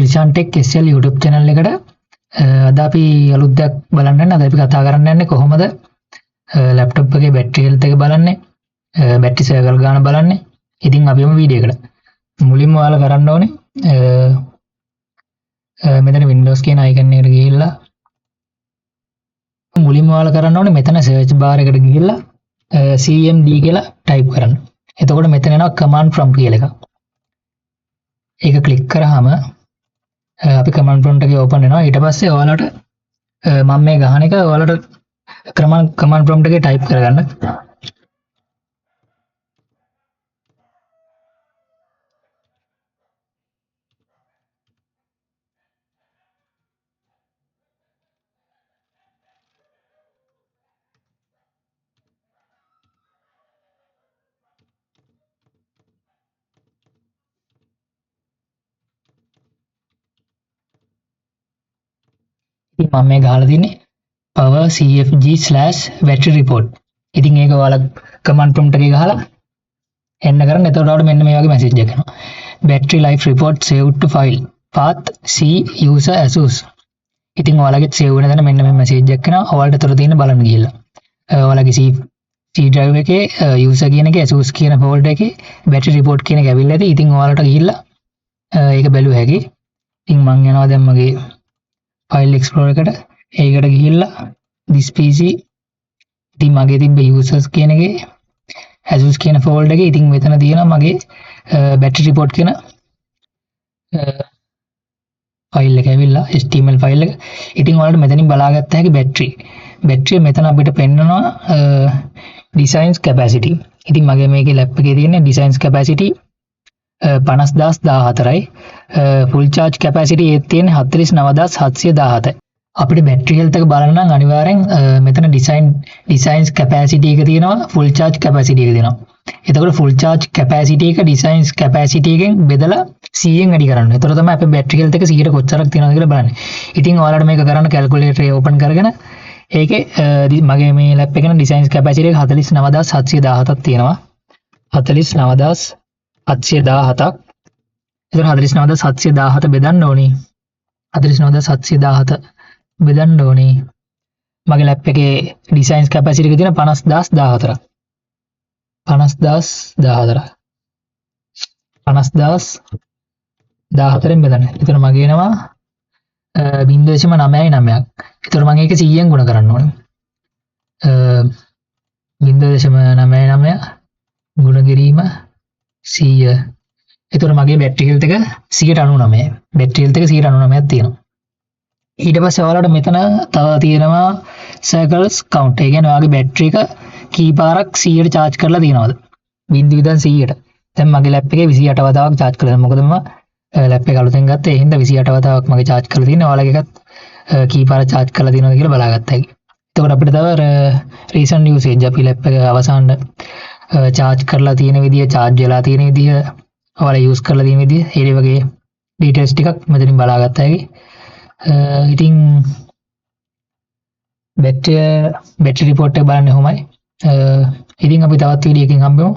ලිෂාන් tech SL YouTube channel එකට අද අපි අලුත් දෙයක් බලන්න යනවා. අද අපි කතා කරන්න යන්නේ කොහොමද laptop එකේ battery health එක බලන්නේ, battery cycle ගාන බලන්නේ. ඉතින් අපි යමු වීඩියෝ එකට. මුලින්ම ඔයාලා කරන්න ඕනේ මෙතන Windows කියන icon එකට ගිහිල්ලා මුලින්ම ඔයාලා කරන්න ඕනේ මෙතන search bar එකට ගිහිල්ලා CMD කියලා type කරන්න. එතකොට මෙතන එනවා command prompt කියලා එකක්. ඒක ක්ලික් කරාම අපි command prompt එකේ open වෙනවා. ඊට පස්සේ ඔයාලට මම මේ ගහන එක ඔයාලට command prompt එකේ type කරගන්න. ඉතින් මම මේ ගහලා තින්නේ power cfg/battery report. ඉතින් ඒක ඔයාලා command prompt එකේ ගහලා එන්න කරන්න. එතකොට ඔයාලට මෙන්න මේ වගේ message එකක් එනවා. Battery life report saved to file path C user ASUS. ඉතින් ඔයාලගේ save වෙන තැන මෙන්න මේ message එකක් එනවා. ඔයාලට තොර තියෙන බලන්න ගිහලා. ඔයාලගේ C drive එකේ user කියන එකේ ASUS කියන folder එකේ battery report කියන එක ඇවිල්ලා ඇති. ඉතින් ඔයාලට ගිහිල්ලා ඒක බැලුව හැකි. ඉතින් මම යනවා දැන් මගේ file explorer එකට. ඒකට ගිහිල්ලා this PC ඉතින් මගේ තිබ්බ users කියන එකේ ASUS කියන folder එකේ ඉතින් මෙතන තියෙනවා මගේ battery report කියන file එක ඇවිල්ලා HTML file එක. ඉතින් ඔයාලට මෙතනින් බලාගත්ත හැකි battery මෙතන අපිට පෙන්නනවා designs capacity. ඉතින් මගේ මේකේ lap එකේ තියෙන designs capacity 50014යි. full charge capacity එකේ තියෙන 49717. අපිට battery health එක බලන්න නම් අනිවාර්යෙන් මෙතන designs capacity එක තියෙනවා, full charge capacity එක තියෙනවා. එතකොට full charge capacity එක designs capacity එකෙන් බෙදලා 100ෙන් වැඩි කරන්න. එතකොට තමයි අපේ battery health එක 100ට කොච්චරක් තියෙනවද කියලා බලන්නේ. ඉතින් ඔයාලට මේක කරන්න calculator එක open කරගෙන ඒකේ මගේ මේ lap එකේ designs capacity එක 49717ක් තියෙනවා. 49717ක්. එතකොට 49717 බෙදන්න ඕනේ. 49717 බෙදන්න ඕනේ. මගේ ලැප් එකේ designs capacity එක තියෙන 50014ක්. 50014ෙන් බෙදන්න. එතකොට මගේ එනවා 0.99ක්. එතකොට මම ඒක 100ෙන් ගුණ කරන්න ඕනේ. 0.99 ගුණ කිරීම 100. එතකොට මගේ battery health එක 199. battery health එක 199ක් තියෙනවා. ඊට පස්සේ ඔයාලට මෙතන තව තියෙනවා cycles count. ඒ කියන්නේ ඔයාගේ battery එක කී පාරක් 100ට charge කරලා තියෙනවද? 0.100ට. දැන් මගේ lap එකේ 28 වතාවක් charge කරලා. මොකද මම lap එක අලුතෙන් ගත්තා. ඒ හින්දා 28 වතාවක් මගේ charge කරලා තියෙනවා. ඔයාලගේ එකත් කී පාරක් charge කරලා තියෙනවද කියලා බලාගත්ත හැකි. එතකොට අපිට තව recent usage අපි lap එක අවසාන charge කරලා තියෙන විදිය, charge වෙලා තියෙන විදිය, ඔයාලා use කරලා තියෙන විදිය, ඒ වගේ details ටිකක් මෙතනින් බලාගත්ත හැකි. ඉතින් battery report එක බලන්න කොහොමයි. ඉතින් අපි තවත් වීඩියෝ එකකින් හම්බෙමු.